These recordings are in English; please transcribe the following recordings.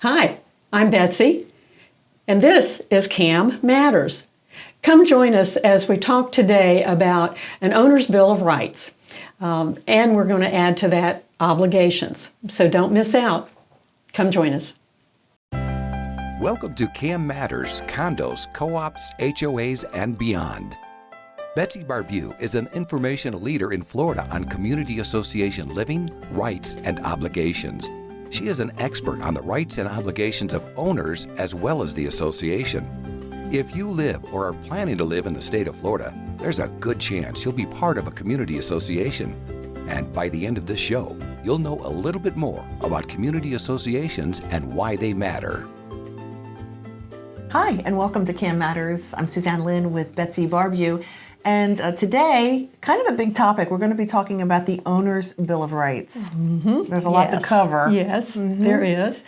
Hi, I'm Betsy, and this is CAM Matters. Come join us as we talk today about an owner's bill of rights, and we're going to add to that obligations. So don't miss out. Come join us. Welcome to CAM Matters, Condos, Co-ops, HOAs, and beyond. Betsy Barbieux is an informational leader in Florida on community association living, rights, and obligations. She is an expert on the rights and obligations of owners as well as the association. If you live or are planning to live in the state of Florida, there's a good chance you'll be part of a community association. And by the end of this show, you'll know a little bit more about community associations and why they matter. Hi, and welcome to CAM Matters. I'm Suzanne Lynn with Betsy Barbieux. And today, kind of a big topic, we're going to be talking about the owner's bill of rights. There's a lot to cover. Yes, there is.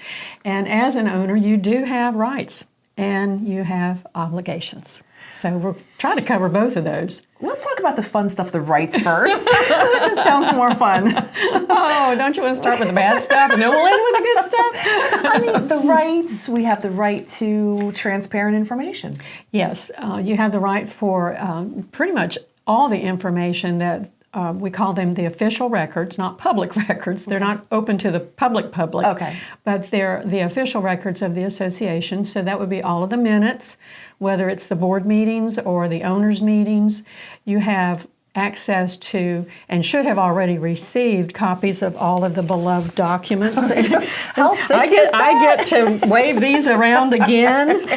And as an owner, you do have rights and you have obligations. So we'll try to cover both of those. Let's talk about the fun stuff, the rights first. That just sounds more fun. Oh, don't you want to start with the bad stuff and then we'll end with the good stuff? I mean, the rights, we have the right to transparent information. Yes, you have the right for pretty much all the information that we call them the official records, not public records. They're not open to the public, but they're the official records of the association. So that would be all of the minutes, whether it's the board meetings or the owners' meetings. You have access to and should have already received copies of all of the beloved documents. How thick I is that? I get to wave these around again.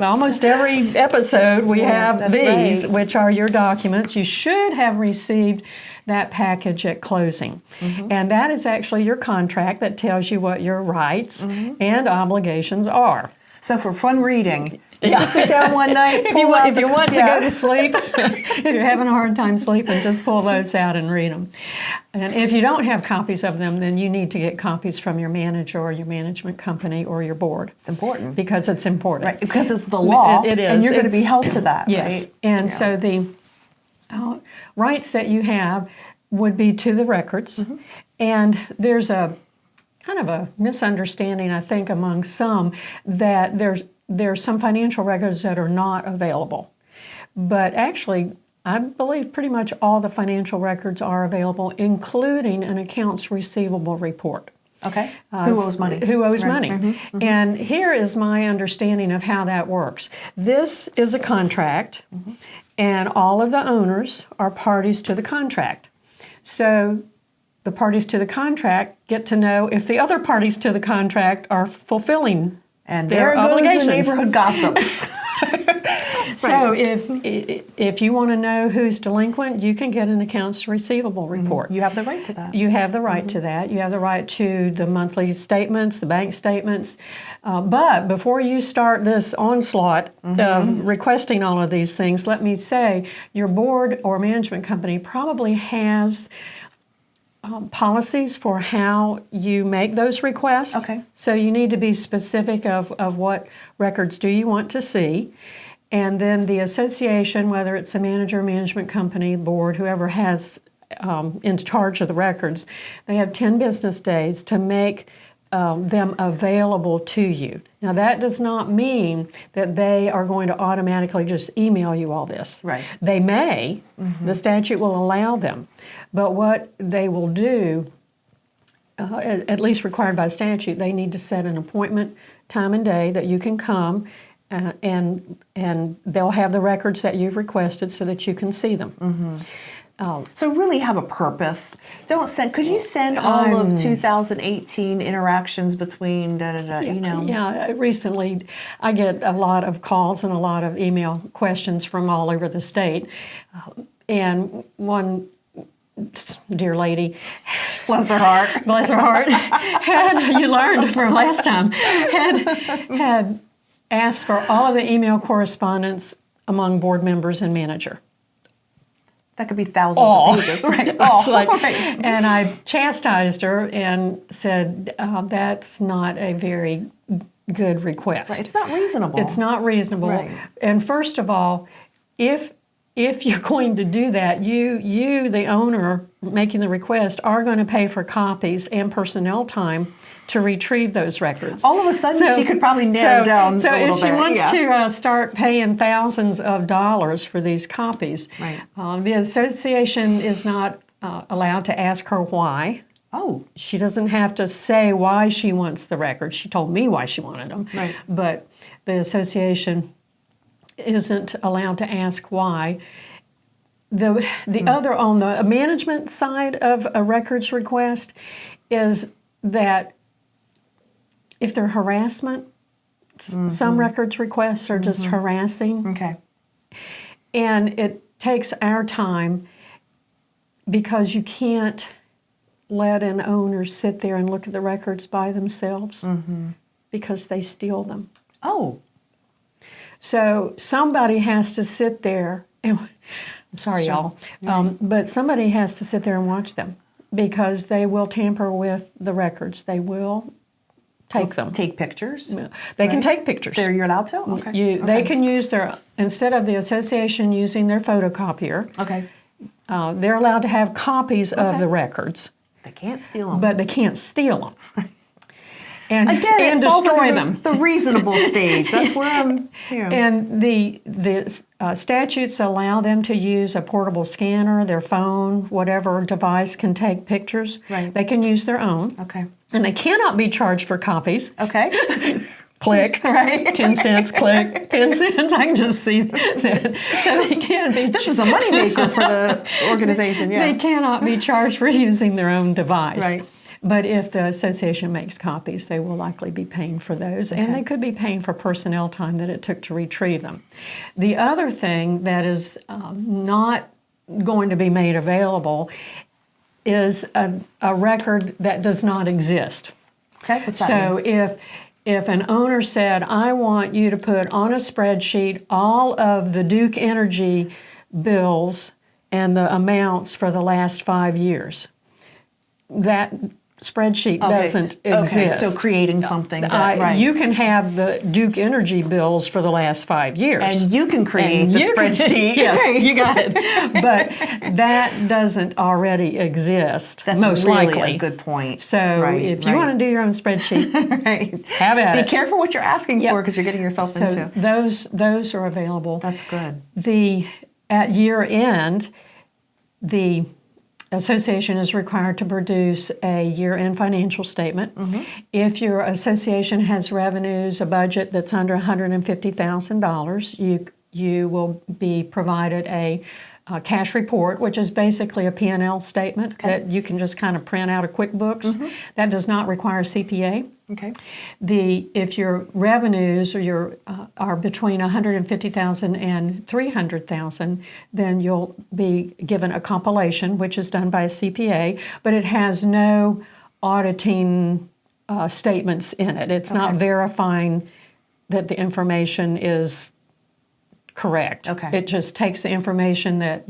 Almost every episode we have these, which are your documents. You should have received that package at closing. And that is actually your contract that tells you what your rights and obligations are. So for fun reading, you just sit down one night, if you want to go to sleep, if you're having a hard time sleeping, just pull those out and read them. And if you don't have copies of them, then you need to get copies from your manager or your management company or your board. It's important. Because it's important. Right, because it's the law, it is. And you're going to be held to that, yes. right? And so the rights that you have would be to the records. And there's a kind of a misunderstanding, I think, among some that there's some financial records that are not available. But actually, I believe pretty much all the financial records are available, including an accounts receivable report. Okay. Who owes money? Who owes money. And here is my understanding of how that works. This is a contract, and all of the owners are parties to the contract. So the parties to the contract get to know if the other parties to the contract are fulfilling and their there obligations. Goes the neighborhood gossip. So if you want to know who's delinquent, you can get an accounts receivable report. You have the right to that. You have the right to that. You have the right to the monthly statements, the bank statements. But before you start this onslaught of requesting all of these things, let me say your board or management company probably has policies for how you make those requests. Okay. So you need to be specific of what records do you want to see. And then the association, whether it's a manager, management company, board, whoever has in charge of the records, they have 10 business days to make them available to you. Now that does not mean that they are going to automatically just email you all this. Right. They may, the statute will allow them, but what they will do, at least required by statute, they need to set an appointment time and day that you can come and they'll have the records that you've requested so that you can see them. So really have a purpose. Don't send. Could you send all of 2018 interactions between you know? Yeah, recently I get a lot of calls and a lot of email questions from all over the state. And one dear lady, bless her heart, you learned from last time, had asked for all of the email correspondence among board members and manager. That could be thousands of pages, right? Right. And I chastised her and said, that's not a very good request. Right. It's not reasonable. It's not reasonable. Right. And first of all, if you're going to do that, you, the owner making the request, are going to pay for copies and personnel time to retrieve those records. All of a sudden, she could probably narrow down a little bit. So if she wants to start paying thousands of dollars for these copies, right. The association is not allowed to ask her why. Oh. She doesn't have to say why she wants the records. She told me why she wanted them. Right. But the association isn't allowed to ask why. The other, on the management side of a records request, is that if they're harassment, some records requests are just harassing. Okay. And it takes our time because you can't let an owner sit there and look at the records by themselves because they steal them. Oh. So somebody has to sit there, and I'm sorry, y'all, but somebody has to sit there and watch them because they will tamper with the records. They will take them. Take pictures? They can take pictures. You're allowed to? Okay. They can use their, instead of the association using their photocopier, they're allowed to have copies of the records. They can't steal them. But they can't steal them. And, Again, and it falls destroy under them. The reasonable stage. That's where I'm here. And the statutes allow them to use a portable scanner, their phone, whatever device can take pictures. Right. They can use their own. Okay. And they cannot be charged for copies. Okay. Click, right? 10 cents, click, 10 cents. I can just see that. So they can't be. This is a moneymaker for the organization, yeah. They cannot be charged for using their own device. Right. But if the association makes copies, they will likely be paying for those. And they could be paying for personnel time that it took to retrieve them. The other thing that is not going to be made available is a record that does not exist. Okay, what's that mean? So if an owner said, I want you to put on a spreadsheet all of the Duke Energy bills and the amounts for the last 5 years, that spreadsheet doesn't exist. Okay, so creating something that, right. You can have the Duke Energy bills for the last 5 years. And you can create the spreadsheet. Yes, right. you got it. But that doesn't already exist, That's most really likely. a good point. So if you want to do your own spreadsheet, have at it. Be careful what you're asking for because you're getting yourself into. Those are available. That's good. At year end, the association is required to produce a year-end financial statement. If your association has revenues, a budget that's under $150,000, you will be provided a cash report, which is basically a P&L statement that you can just kind of print out of QuickBooks. That does not require CPA. Okay. If your revenues are between $150,000 and $300,000, then you'll be given a compilation, which is done by a CPA, but it has no auditing statements in it. It's not verifying that the information is correct. Okay. It just takes the information that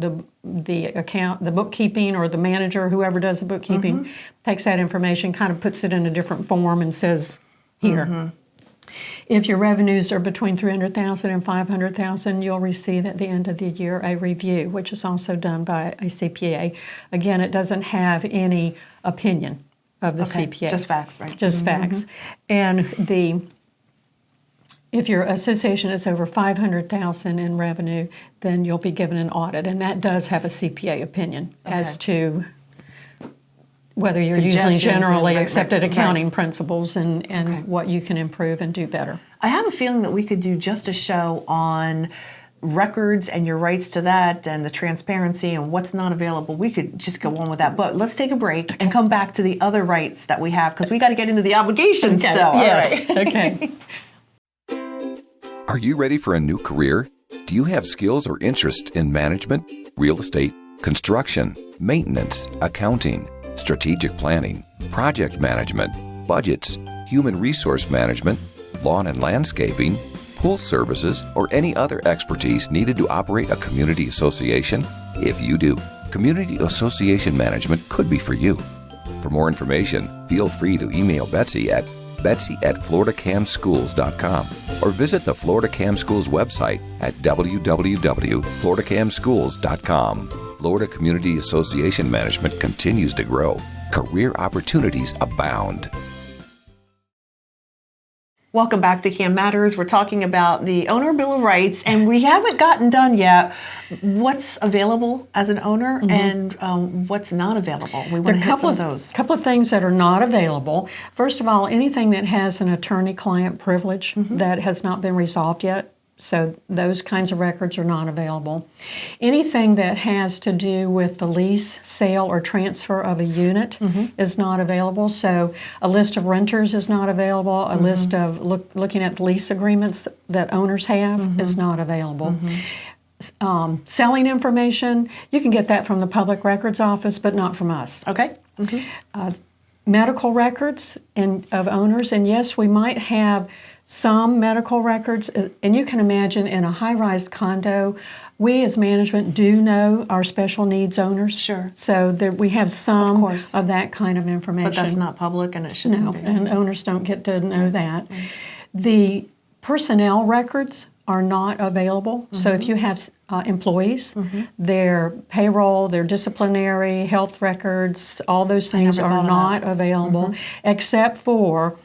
the account, the bookkeeping, or the manager, whoever does the bookkeeping, takes that information, kind of puts it in a different form and says, here. If your revenues are between $300,000 and $500,000, you'll receive at the end of the year a review, which is also done by a CPA. Again, it doesn't have any opinion of the CPA. Just facts, right? Just facts. And if your association is over $500,000 in revenue, then you'll be given an audit, and that does have a CPA opinion as to whether you're using generally accepted accounting principles and what you can improve and do better. I have a feeling that we could do just a show on records and your rights to that and the transparency and what's not available. We could just go on with that. But let's take a break and come back to the other rights that we have because we got to get into the obligations still. Yes. All right. Okay. Are you ready for a new career? Do you have skills or interest in management, real estate, construction, maintenance, accounting, strategic planning, project management, budgets, human resource management, lawn and landscaping, pool services, or any other expertise needed to operate a community association? If you do, community association management could be for you. For more information, feel free to email Betsy at betsy@floridacamschools.com or visit the Florida Cam Schools website at www.floridacamschools.com. Florida Community Association Management continues to grow. Career opportunities abound. Welcome back to CAM Matters. We're talking about the Owner Bill of Rights, and we haven't gotten done yet. What's available as an owner and what's not available? We want to hit some of those. A couple of things that are not available. First of all, anything that has an attorney-client privilege that has not been resolved yet. So those kinds of records are not available. Anything that has to do with the lease, sale, or transfer of a unit is not available. So a list of renters is not available. A list of looking at lease agreements that owners have is not available. Selling information, you can get that from the Public Records Office, but not from us. Okay. Medical records of owners, and yes, we might have some medical records, and you can imagine in a high-rise condo, we as management do know our special needs owners. Sure. So we have some of that kind of information. But that's not public, and it shouldn't be. And owners don't get to know that. The personnel records are not available. So if you have employees, their payroll, their disciplinary, health records, all those things are not available except for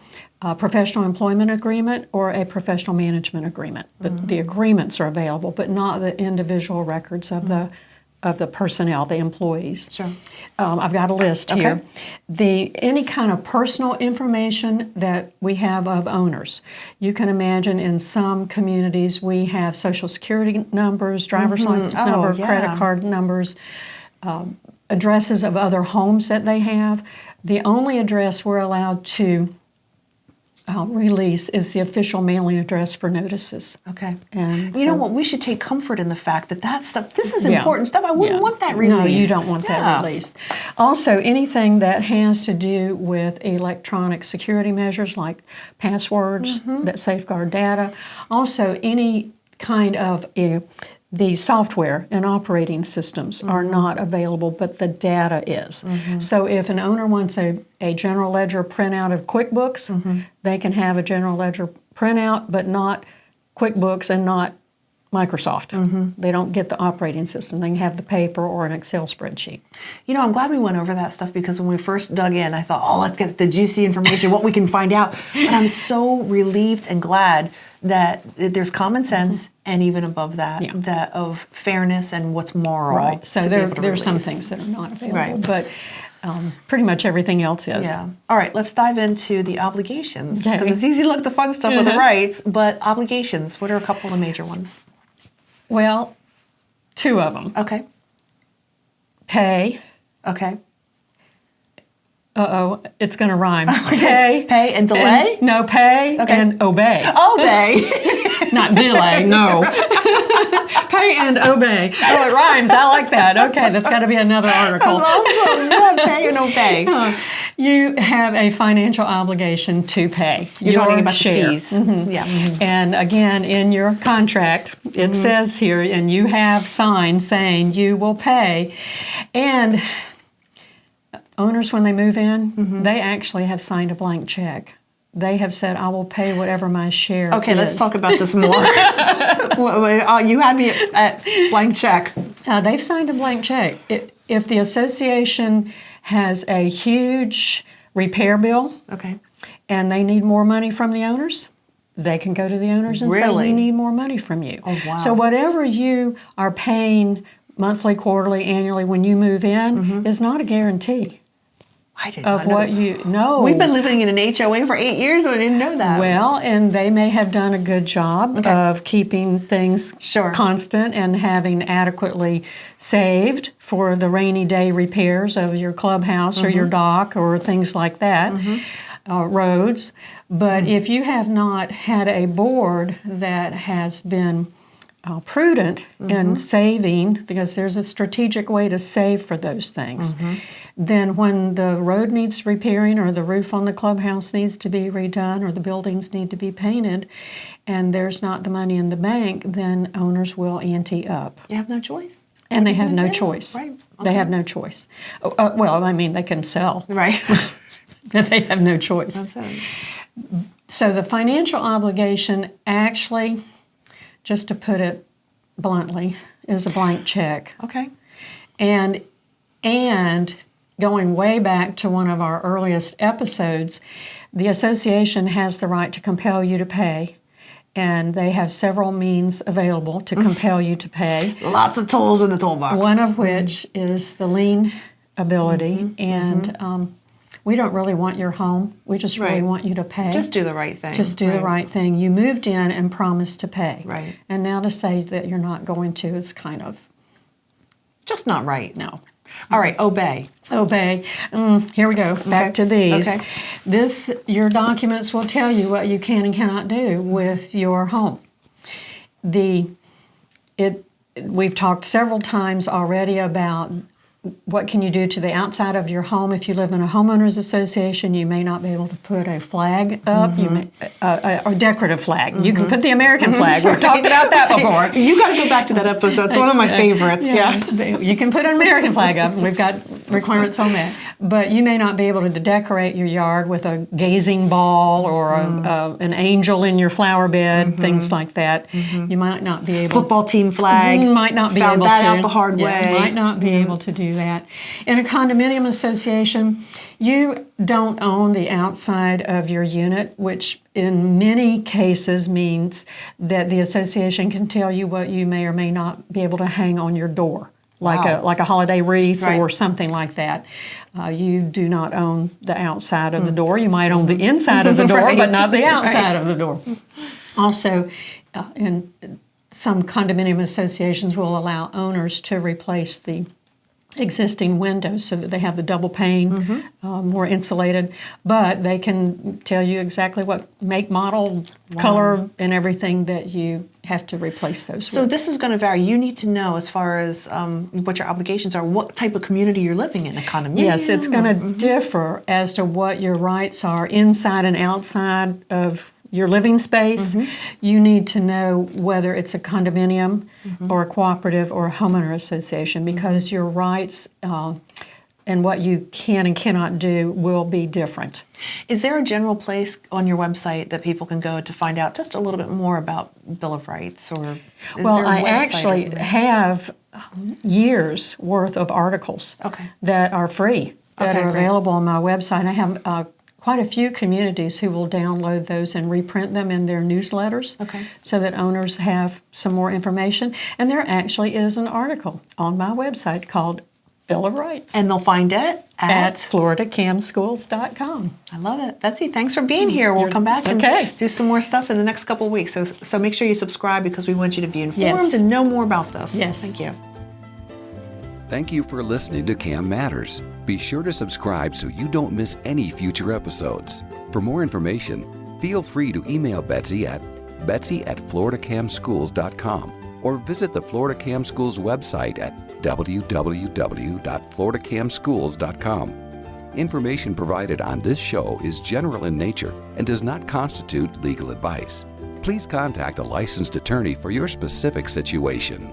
a professional employment agreement or a professional management agreement. But the agreements are available, but not the individual records of the personnel, the employees. Sure. I've got a list here. Any kind of personal information that we have of owners. You can imagine in some communities we have social security numbers, driver's license number, credit card numbers, addresses of other homes that they have. The only address we're allowed to release is the official mailing address for notices. Okay. And you know what? We should take comfort in the fact that stuff, this is important stuff. I wouldn't want that released. No, you don't want that released. Also, anything that has to do with electronic security measures like passwords that safeguard data. Also, any kind of the software and operating systems are not available, but the data is. So if an owner wants a general ledger printout of QuickBooks, they can have a general ledger printout, but not QuickBooks and not Microsoft. They don't get the operating system. They can have the paper or an Excel spreadsheet. You know, I'm glad we went over that stuff because when we first dug in, I thought, oh, let's get the juicy information, what we can find out. But I'm so relieved and glad that there's common sense and even above that, that of fairness and what's moral. Right. So there's some things that are not available, but pretty much everything else is. Yeah. All right, let's dive into the obligations. Because it's easy to look at the fun stuff with the rights, but obligations, what are a couple of the major ones? Well, two of them. Okay. Pay. Okay. Uh-oh, it's going to rhyme. Pay. Pay and delay? Pay and obey. Obey. Not delay, no. Pay and obey. Oh, it rhymes. I like that. Okay, that's got to be another article. That's awesome. Yeah, pay and obey. You have a financial obligation to pay. You're talking about share. The fees. Yeah. And again, in your contract, it says here, and you have signed saying you will pay. And owners, when they move in, they actually have signed a blank check. They have said, I will pay whatever my share is. Okay, let's talk about this more. You had me at blank check. They've signed a blank check. If the association has a huge repair bill and they need more money from the owners, they can go to the owners and say, we need more money from you. Oh, wow. So whatever you are paying monthly, quarterly, annually when you move in is not a guarantee. I didn't know what that. you know. We've been living in an HOA for 8 years and I didn't know that. Well, and they may have done a good job of keeping things constant and having adequately saved for the rainy day repairs of your clubhouse or your dock or things like that, roads. But if you have not had a board that has been prudent in saving, because there's a strategic way to save for those things, then when the road needs repairing or the roof on the clubhouse needs to be redone or the buildings need to be painted and there's not the money in the bank, then owners will ante up. You have no choice. And they have no choice. Right. They have no choice. Well, I mean, they can sell. Right. But they have no choice. That's it. So the financial obligation actually, just to put it bluntly, is a blank check. Okay. And going way back to one of our earliest episodes, The association has the right to compel you to pay, and they have several means available to compel you to pay. Lots of tools in the toolbox. One of which is the lien ability, and we don't really want your home. We just really want you to pay. Just do the right thing. Just do the right thing. You moved in and promised to pay. Right. And now to say that you're not going to is kind of... just not right. No. All right, obey. Obey. Here we go. Back to these. Okay. Your documents will tell you what you can and cannot do with your home. We've talked several times already about what can you do to the outside of your home. If you live in a homeowners association, you may not be able to put a flag up, you may, or decorative flag. You can put the American flag. We've talked about that before. You got to go back to that episode. It's one of my favorites. Yeah. You can put an American flag up. We've got requirements on that. But you may not be able to decorate your yard with a gazing ball or an angel in your flower bed, things like that. You might not be able. Football team flag. You might not be Found able that to. out the hard way. You might not be able to do that. In a condominium association, you don't own the outside of your unit, which in many cases means that the association can tell you what you may or may not be able to hang on your door, like a holiday wreath or something like that. You do not own the outside of the door. You might own the inside of the door, but not the outside of the door. Also, in some condominium associations will allow owners to replace the existing windows so that they have the double pane, more insulated, but they can tell you exactly what make, model, color, and everything that you have to replace those So with. this is going to vary. You need to know, as far as what your obligations are, what type of community you're living in, a condominium. Yes, it's going to differ as to what your rights are inside and outside of your living space. You need to know whether it's a condominium or a cooperative or a homeowner association, because your rights and what you can and cannot do will be different. Is there a general place on your website that people can go to find out just a little bit more about Bill of Rights? Or is Well, there a I website or actually something? have years worth of articles that are free, that are available on my website. I have quite a few communities who will download those and reprint them in their newsletters so that owners have some more information. And there actually is an article on my website called Bill of Rights. And they'll find it at floridacamschools.com. I love it. Betsy, thanks for being here. We'll come back and do some more stuff in the next couple of weeks. So make sure you subscribe, because we want you to be informed and know more about this. Yes. Thank you. Thank you for listening to CAM Matters. Be sure to subscribe so you don't miss any future episodes. For more information, feel free to email Betsy at betsy@floridacamschools.com or visit the Florida Cam Schools website at www.floridacamschools.com. Information provided on this show is general in nature and does not constitute legal advice. Please contact a licensed attorney for your specific situation.